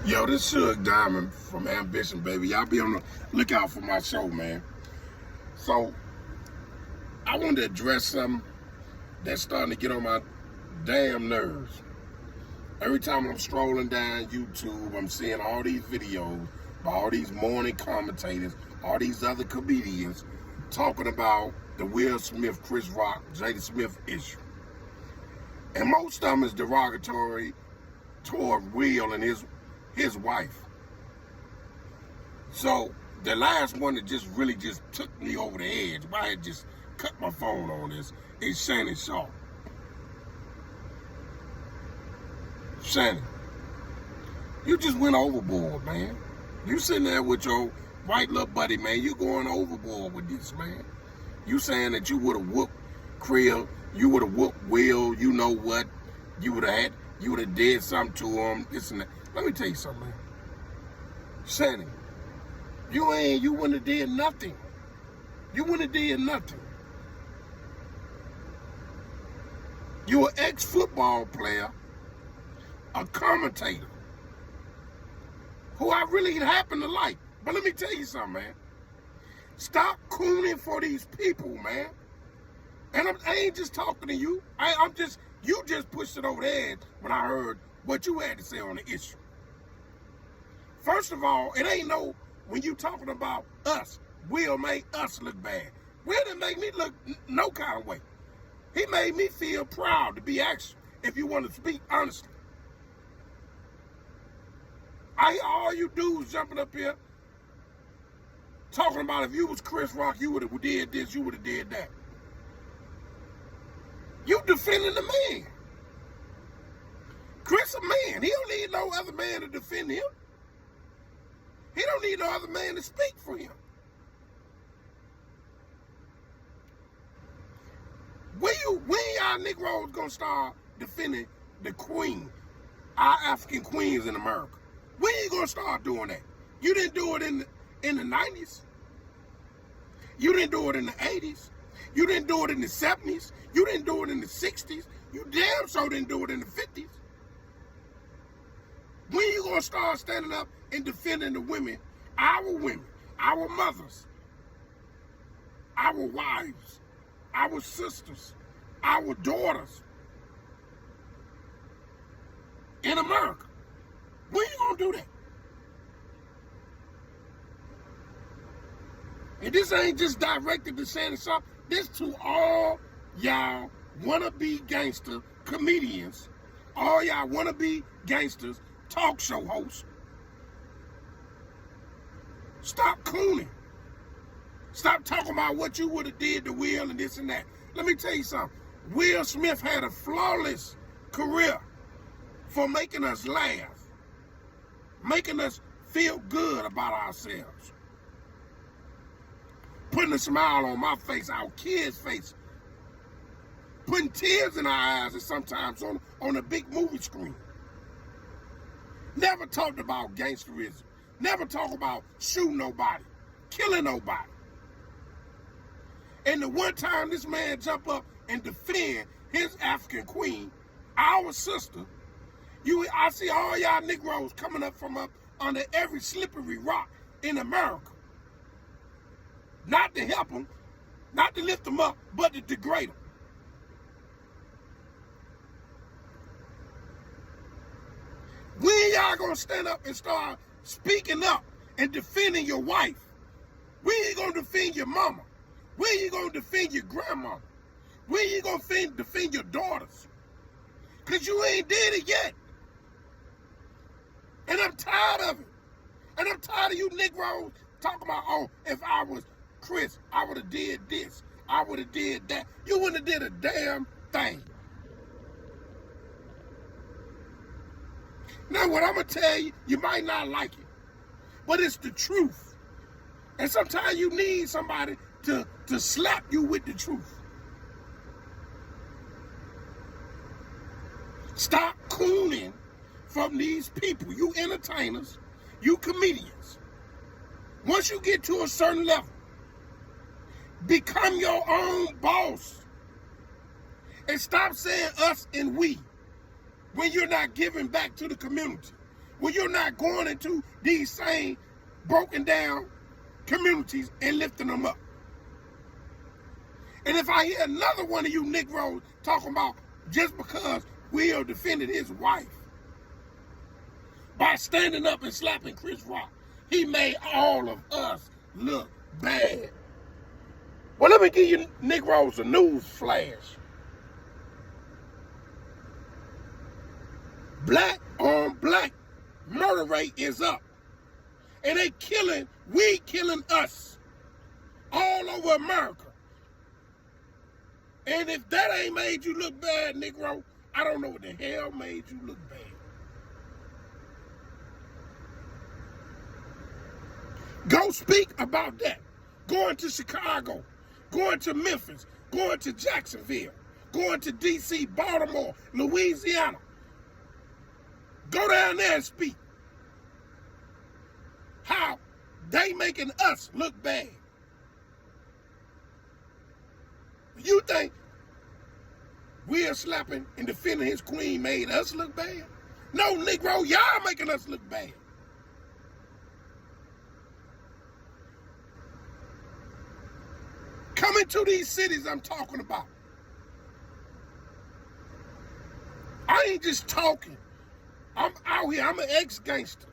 Yo, this Suge Diamond from Ambition, baby. Y'all be on the lookout for my show, man. So, I wanted to address something that's starting to get on my damn nerves. Every time I'm strolling down YouTube, I'm seeing all these videos by all these morning commentators, all these other comedians talking about the Will Smith, Chris Rock, Jada Smith issue. And most of them is derogatory toward Will and his wife. So the last one that just really just took me over the edge, I had just cut my phone on this, is Shannon Sharpe. Shannon, you just went overboard, man. You sitting there with your white little buddy, man. You going overboard with this, man. You saying that you would have whooped Creel, you would have whooped Will, you know what? You would have did something to him, this and that. Let me tell you something, man. Shannon, you wouldn't have did nothing. You wouldn't have did nothing. You an ex-football player, a commentator, who I really happen to like. But let me tell you something, man. Stop cooning for these people, man. And I ain't just talking to you. You just pushed it over the edge when I heard what you had to say on the issue. First of all, it ain't when you talking about us, Will made us look bad. Will didn't make me look no kind of way. He made me feel proud to be asked, if you want to speak honestly. I hear all you dudes jumping up here talking about if you was Chris Rock, you would have did this, you would have did that. You defending the man. Chris a man. He don't need no other man to defend him. He don't need no other man to speak for him. When y'all Negroes gonna start defending the queen, our African queens in America? When you gonna start doing that? You didn't do it in the 90s. You didn't do it in the 80s. You didn't do it in the 70s. You didn't do it in the 60s. You damn sure didn't do it in the 50s. When you gonna start standing up and defending the women, our mothers, our wives, our sisters, our daughters in America? When you gonna do that? And this ain't just directed to Shannon Sharpe. This to all y'all wannabe gangster comedians, all y'all wannabe gangsters, talk show hosts. Stop cooning. Stop talking about what you would have did to Will and this and that. Let me tell you something. Will Smith had a flawless career for making us laugh, making us feel good about ourselves, putting a smile on my face, our kids' face, putting tears in our eyes and sometimes on a big movie screen. Never talked about gangsterism. Never talked about shooting nobody, killing nobody. And the one time this man jump up and defend his African queen, our sister, I see all y'all Negroes coming up from up under every slippery rock in America. Not to help them, not to lift them up, but to degrade them. When y'all gonna stand up and start speaking up and defending your wife? When you gonna defend your mama? When you gonna defend your grandma? When you gonna defend your daughters? Cause you ain't did it yet. And I'm tired of it. And I'm tired of you Negroes talking about, oh, if I was Chris, I would have did this. I would have did that. You wouldn't have did a damn thing. Now, what I'm going to tell you, you might not like it, but it's the truth. And sometimes you need somebody to slap you with the truth. Stop cooning from these people, you entertainers, you comedians. Once you get to a certain level, become your own boss. And stop saying us and we when you're not giving back to the community. when you're not going into these same broken down communities and lifting them up. And if I hear another one of you Negroes talking about just because Will defended his wife by standing up and slapping Chris Rock, he made all of us look bad. Well, let me give you Negroes a news flash. Black on black murder rate is up. And we killing us all over America. And if that ain't made you look bad, Negro, I don't know what the hell made you look bad. Go speak about that. Going to Chicago, going to Memphis, going to Jacksonville, going to D.C., Baltimore, Louisiana. Go down there and speak. How they making us look bad. You think Will slapping and defending his queen made us look bad? No, Negro, y'all making us look bad. Coming to these cities I'm talking about. I ain't just talking. I'm out here. I'm an ex-gangster.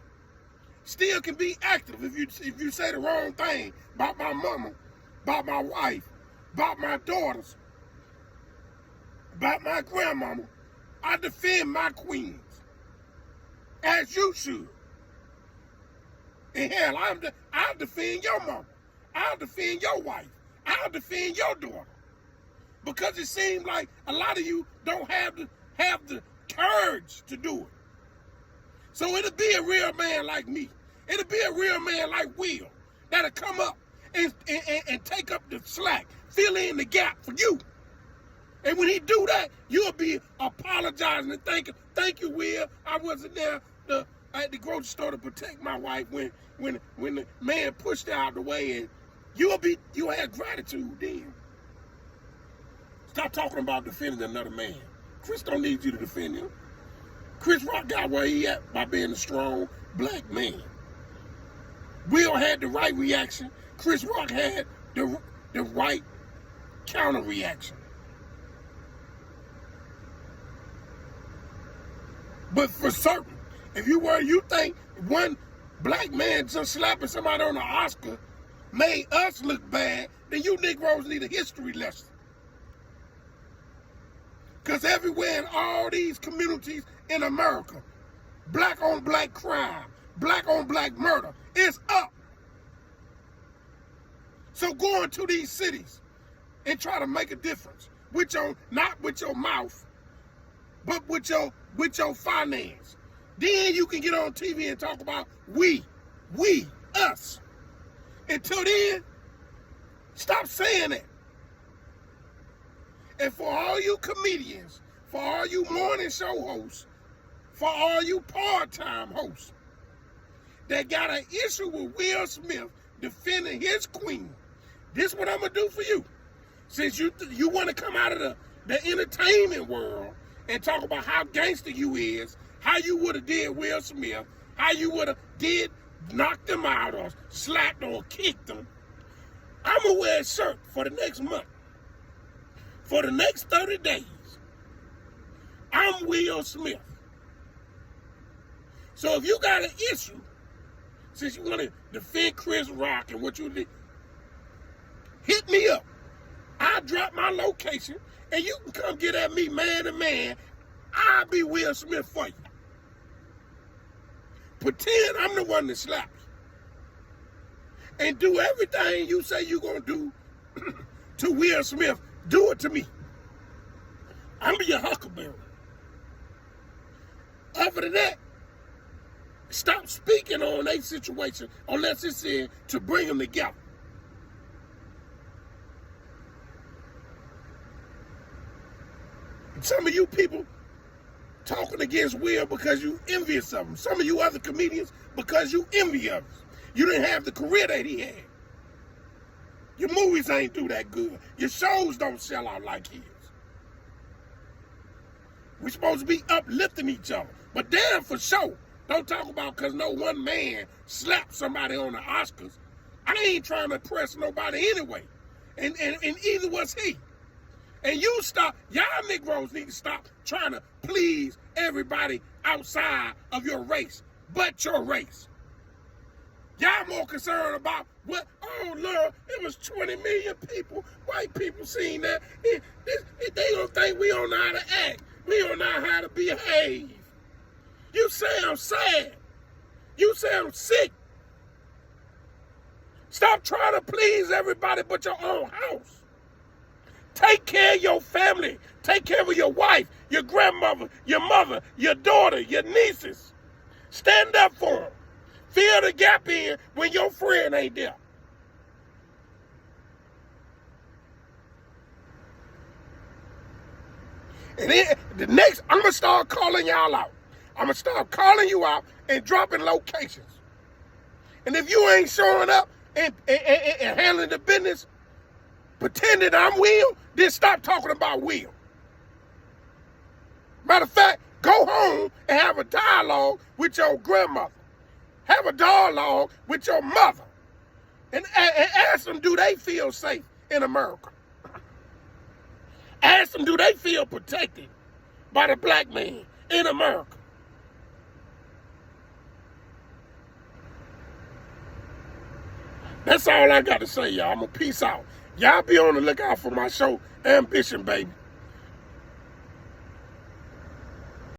Still can be active if you say the wrong thing about my mama, about my wife, about my daughters, about my grandmama. I defend my queens, as you should. And hell, I'll defend your mama. I'll defend your wife. I'll defend your daughter. Because it seems like a lot of you don't have the courage to do it. So it'll be a real man like me. It'll be a real man like Will that'll come up and take up the slack, fill in the gap for you. And when he do that, you'll be apologizing and thank you, Will. I wasn't there at the grocery store to protect my wife when the man pushed her out of the way, and you'll have gratitude then. Stop talking about defending another man. Chris don't need you to defend him. Chris Rock got where he at by being a strong black man. Will had the right reaction. Chris Rock had the right counter reaction. But for certain, if you think one black man just slapping somebody on the Oscar made us look bad, then you Negroes need a history lesson. Because everywhere in all these communities in America, black on black crime, black on black murder is up. So go into these cities and try to make a difference not with your mouth, but with your finance. Then you can get on TV and talk about we, us. Until then, stop saying it. And for all you comedians, for all you morning show hosts, for all you part-time hosts that got an issue with Will Smith defending his queen, this is what I'm going to do for you. Since you want to come out of the entertainment world and talk about how gangster you is, how you would have did Will Smith, how you would have knocked them out or slapped or kicked them, I'm going to wear a shirt for the next month. For the next 30 days, I'm Will Smith. So if you got an issue, since you want to defend Chris Rock and what you did, hit me up. I'll drop my location, and you can come get at me man to man. I'll be Will Smith for you. Pretend I'm the one that slaps you. And do everything you say you're going to do to Will Smith. Do it to me. I'm your huckleberry. Other than that, stop speaking on a situation unless it's in to bring them together. Some of you people talking against Will because you envious of him. Some of you other comedians because you envy of him. You didn't have the career that he had. Your movies ain't do that good. Your shows don't sell out like his. We're supposed to be uplifting each other. But damn for sure, Don't talk about because no one man slapped somebody on the Oscars. I ain't trying to impress nobody anyway. And either was he. And you stop, y'all Negroes need to stop trying to please everybody outside of your race, but your race. Y'all more concerned about what, oh Lord, it was 20 million people, white people seen that. They don't think we don't know how to act. We don't know how to behave. You say I'm sad. You say I'm sick. Stop trying to please everybody but your own house. Take care of your family. Take care of your wife, your grandmother, your mother, your daughter, your nieces. Stand up for them. Fill the gap in when your friend ain't there. And then the next, I'm going to start calling y'all out. I'm going to start calling you out and dropping locations. And if you ain't showing up and handling the business, pretending I'm Will, then stop talking about Will. Matter of fact, go home and have a dialogue with your grandmother. Have a dialogue with your mother. And ask them, do they feel safe in America? Ask them, do they feel protected by the black man in America? That's all I got to say, y'all. I'm going to peace out. Y'all be on the lookout for my show, Ambition, baby.